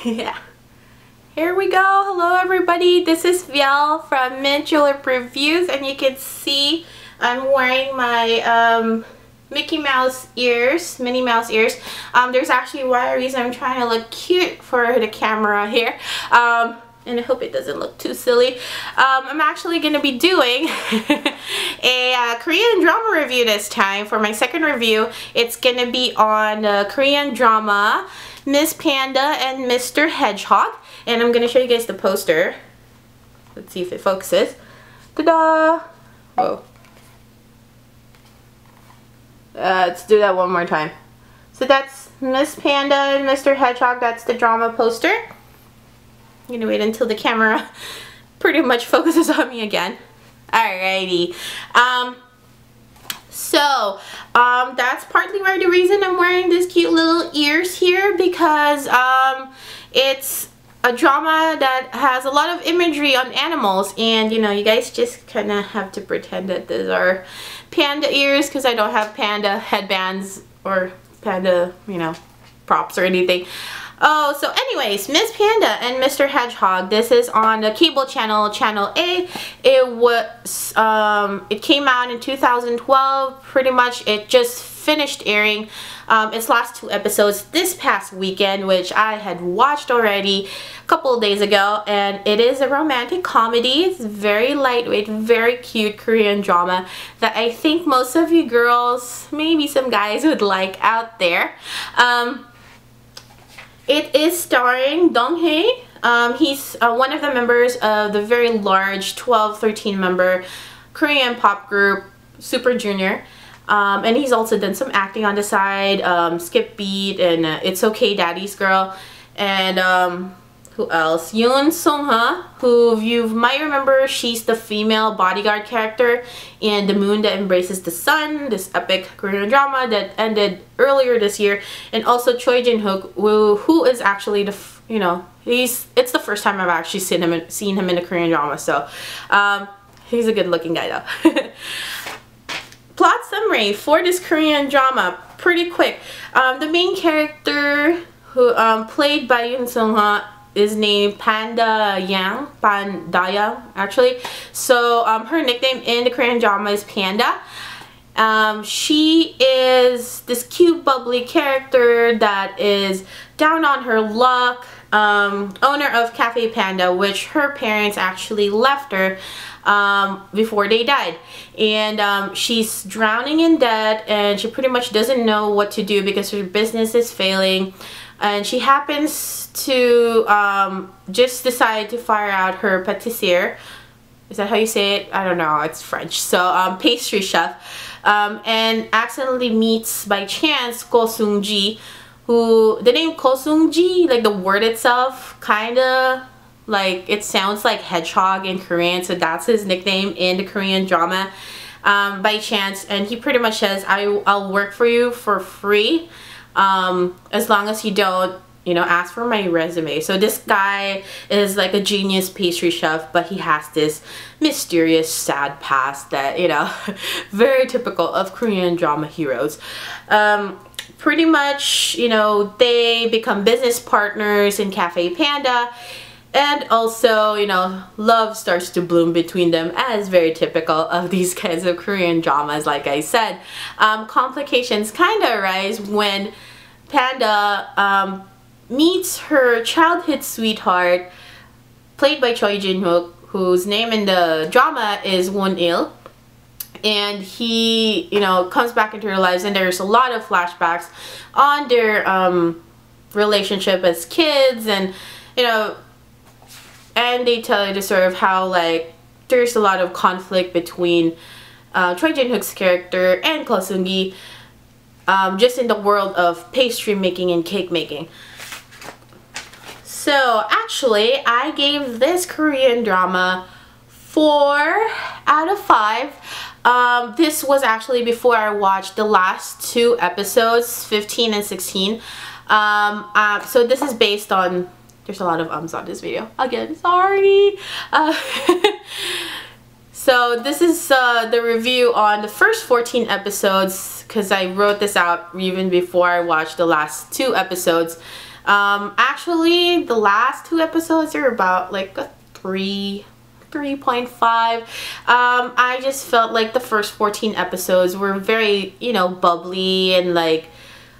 Yeah. Here we go. Hello everybody. This is Viel from Mint Julep Reviews, and you can see I'm wearing my Mickey Mouse ears, Minnie Mouse ears. There's actually one reason I'm trying to look cute for the camera here. And I hope it doesn't look too silly. I'm actually going to be doing a Korean drama review this time. For my second review, it's going to be on the Korean drama Miss Panda and Mr. Hedgehog. And I'm going to show you guys the poster. Let's see if it focuses. Ta-da! Whoa. Let's do that one more time. So that's Miss Panda and Mr. Hedgehog. That's the drama poster. I'm gonna wait until the camera pretty much focuses on me again. Alrighty. That's partly why the reason I'm wearing these cute little ears here, because it's a drama that has a lot of imagery on animals, and you know, you guys just kind of have to pretend that these are panda ears because I don't have panda headbands or panda, you know, props or anything. Oh, so anyways, Miss Panda and Mr. Hedgehog. This is on the cable channel, Channel A. It came out in 2012. Pretty much, it just finished airing its last 2 episodes this past weekend, which I had watched already a couple of days ago. And it is a romantic comedy. It's very lightweight, very cute Korean drama that I think most of you girls, maybe some guys, would like out there. It is starring Dong-hae. He's one of the members of the very large 12-13 member Korean pop group Super Junior. And he's also done some acting on the side, Skip Beat and It's Okay Daddy's Girl. And who else? Yoon Sung-ha, who you might remember, she's the female bodyguard character in The Moon That Embraces the Sun, this epic Korean drama that ended earlier this year. And also Choi Jin-hook, who is actually the, you know, it's the first time I've actually seen him in a Korean drama, so he's a good looking guy though. Plot summary for this Korean drama, pretty quick. The main character, who played by Yoon Sung-ha, is named Panda Yang, actually. So her nickname in the Korean drama is Panda. She is this cute, bubbly character that is down on her luck, owner of Cafe Panda, which her parents actually left her before they died. And she's drowning in debt, and she pretty much doesn't know what to do because her business is failing. And she happens to just decide to fire out her pâtissier. Is that how you say it? I don't know, it's French. So pastry chef. And accidentally meets by chance Ko Sung-ji, who, the name Ko Sung-ji, like the word itself, kinda like, it sounds like hedgehog in Korean, so that's his nickname in the Korean drama. By chance, and he pretty much says, I'll work for you for free, as long as you don't, you know, ask for my resume. So this guy is like a genius pastry chef, but he has this mysterious, sad past that, you know, very typical of Korean drama heroes. Pretty much, you know, they become business partners in Cafe Panda, and also, you know, love starts to bloom between them, as very typical of these kinds of Korean dramas, like I said. Complications kind of arise when Panda meets her childhood sweetheart, played by Choi Jin-hook, whose name in the drama is Won-il. And he, you know, comes back into her lives, and there's a lot of flashbacks on their relationship as kids, and, you know, and they tell you the sort of how, like, there's a lot of conflict between Choi Jin-hook's character and Ko Sung-gi, just in the world of pastry making and cake making. So actually, I gave this Korean drama 4 out of 5. This was actually before I watched the last 2 episodes, 15 and 16. So this is based on, there's a lot of ums on this video. Again, sorry. So this is the review on the first 14 episodes, because I wrote this out even before I watched the last 2 episodes. Actually, the last 2 episodes are about like a 3.5. I just felt like the first 14 episodes were very, you know, bubbly and like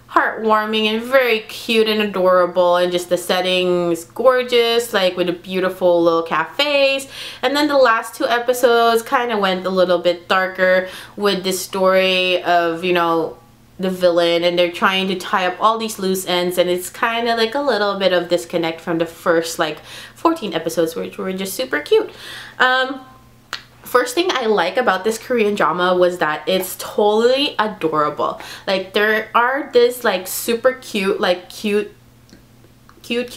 heartwarming and very cute and adorable, and just the setting is gorgeous, like with the beautiful little cafes. And then the last 2 episodes kind of went a little bit darker with the story of, you know, the villain, and they're trying to tie up all these loose ends, and it's kind of like a little bit of disconnect from the first like 14 episodes, which were just super cute. First thing I like about this Korean drama was that it's totally adorable. Like, there are this like super cute, like too cute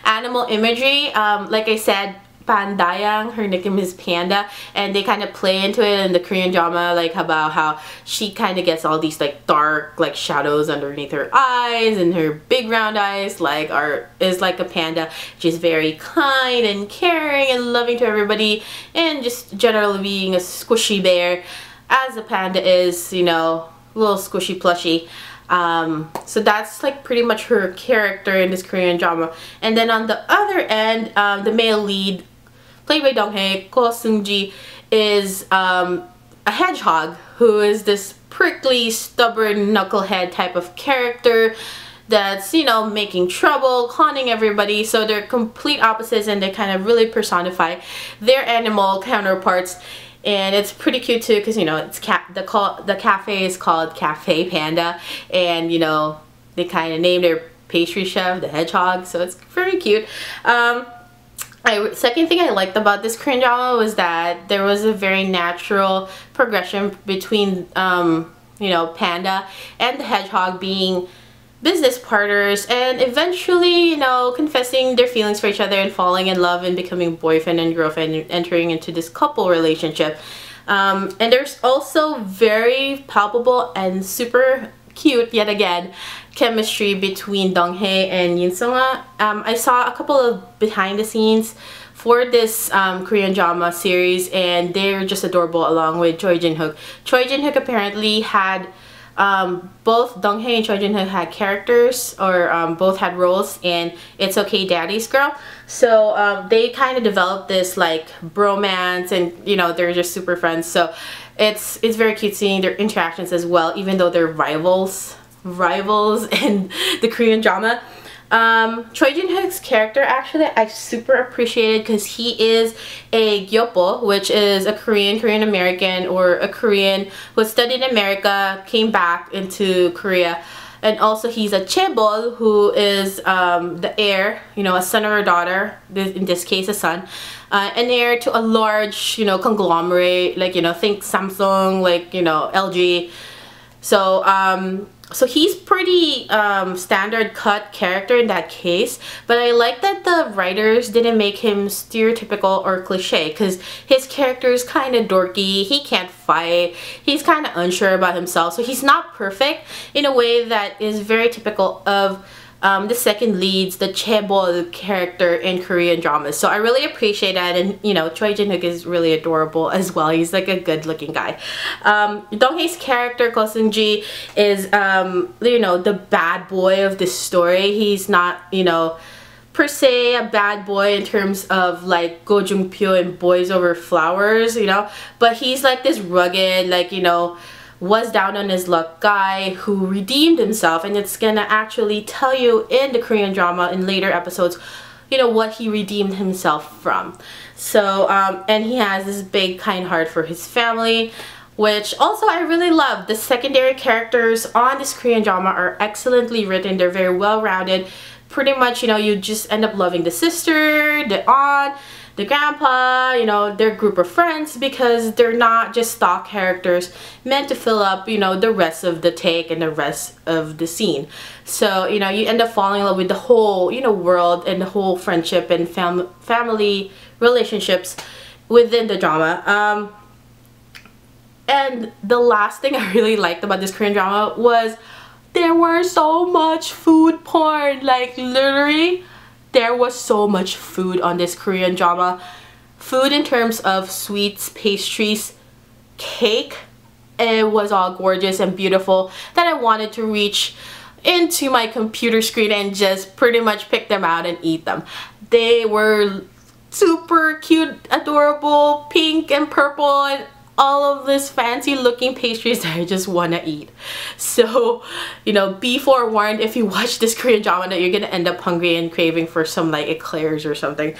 animal imagery. Like I said, Panda, her nickname is Panda, and they kind of play into it in the Korean drama, like about how she kind of gets all these like dark like shadows underneath her eyes, and her big round eyes is like a panda. She's very kind and caring and loving to everybody, and just generally being a squishy bear, as a panda is, you know, a little squishy plushy. So that's like pretty much her character in this Korean drama. And then on the other end, the male lead, played by Dong-hae, Ko Seung-ji, is a hedgehog, who is this prickly, stubborn, knucklehead type of character that's, you know, making trouble, conning everybody. So they're complete opposites, and they kind of really personify their animal counterparts. And it's pretty cute too, because, you know, it's the cafe is called Cafe Panda, and, you know, they kind of named their pastry chef the Hedgehog, so it's very cute. Second thing I liked about this Korean drama was that there was a very natural progression between, you know, Panda and the Hedgehog being business partners, and eventually, you know, confessing their feelings for each other and falling in love and becoming boyfriend and girlfriend and entering into this couple relationship. And there's also very palpable and super cute, yet again, chemistry between Dong-hae and Yoon Sung-ha. I saw a couple of behind the scenes for this Korean drama series, and they're just adorable, along with Choi Jin-hook. Choi Jin-hook apparently had both Dong-hae and Choi Jin-hook had characters, or both had roles in It's Okay Daddy's Girl. So they kind of developed this like bromance, and, you know, they're just super friends. So it's very cute seeing their interactions as well, even though they're rivals in the Korean drama. Choi Jin-hook's character, actually, I super appreciated, because he is a gyopo, which is a Korean American, or a Korean who studied in America, came back into Korea. And also he's a chaebol, who is the heir, you know, a son or a daughter, in this case a son, an heir to a large, you know, conglomerate, like, you know, think Samsung, like, you know, LG. So he's pretty standard cut character in that case, but I like that the writers didn't make him stereotypical or cliche, because his character is kind of dorky, he can't fight, he's kind of unsure about himself, so he's not perfect in a way that is very typical of the second leads, the chaebol character in Korean dramas. So I really appreciate that, and, you know, Choi Jin-hook is really adorable as well. He's like a good looking guy. Dong-hae's character, Ko Seung-ji, is, you know, the bad boy of this story. He's not, you know, per se a bad boy in terms of like Go Jung-pyo and Boys Over Flowers, you know, but he's like this rugged, like, you know, was down on his luck guy who redeemed himself, and it's gonna actually tell you in the Korean drama in later episodes, you know, what he redeemed himself from. So and he has this big kind heart for his family, which also I really love. The secondary characters on this Korean drama are excellently written. They're very well rounded. Pretty much, you know, you just end up loving the sister, the aunt, the grandpa, you know, their group of friends, because they're not just stock characters meant to fill up, you know, the rest of the take and the rest of the scene. So, you know, you end up falling in love with the whole, you know, world and the whole friendship and family relationships within the drama. And the last thing I really liked about this Korean drama was there were so much food porn. Like, literally, there was so much food on this Korean drama. Food in terms of sweets, pastries, cake, it was all gorgeous and beautiful that I wanted to reach into my computer screen and just pretty much pick them out and eat them. They were super cute, adorable, pink and purple, and all of this fancy looking pastries that I just want to eat. So, you know, be forewarned if you watch this Korean drama that you're gonna end up hungry and craving for some like eclairs or something.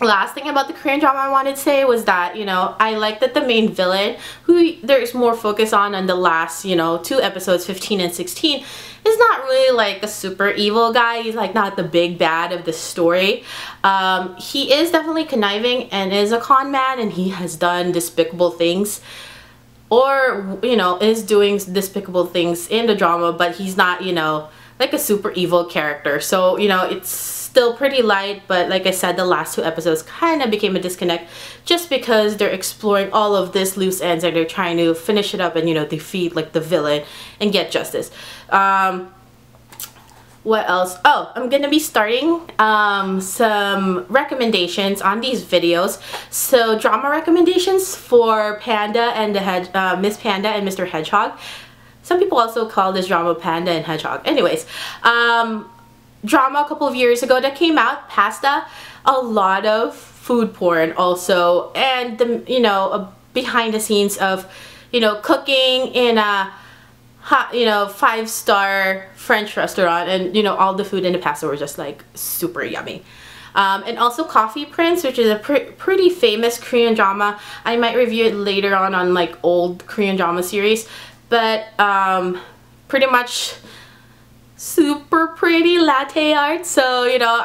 Last thing about the Korean drama I wanted to say was that, you know, I like that the main villain, who there's more focus on in the last, you know, 2 episodes, 15 and 16, is not really like a super evil guy. He's like not the big bad of the story. He is definitely conniving and is a con man, and he has done despicable things, or, you know, is doing despicable things in the drama, but he's not, you know, like a super evil character. So, you know, it's still pretty light, but like I said, the last 2 episodes kind of became a disconnect just because they're exploring all of this loose ends and they're trying to finish it up and, you know, defeat like the villain and get justice. What else? Oh, I'm gonna be starting some recommendations on these videos. So drama recommendations for Panda and the Miss Panda and Mr. Hedgehog. Some people also call this drama Panda and Hedgehog. Anyways, drama a couple of years ago that came out, Pasta, a lot of food porn also, and the, you know, behind the scenes of, you know, cooking in a hot, you know, 5-star French restaurant, and, you know, all the food in the pasta were just like super yummy. And also Coffee Prince, which is a pretty famous Korean drama. I might review it later on like old Korean drama series, but pretty much super pretty latte art. So, you know,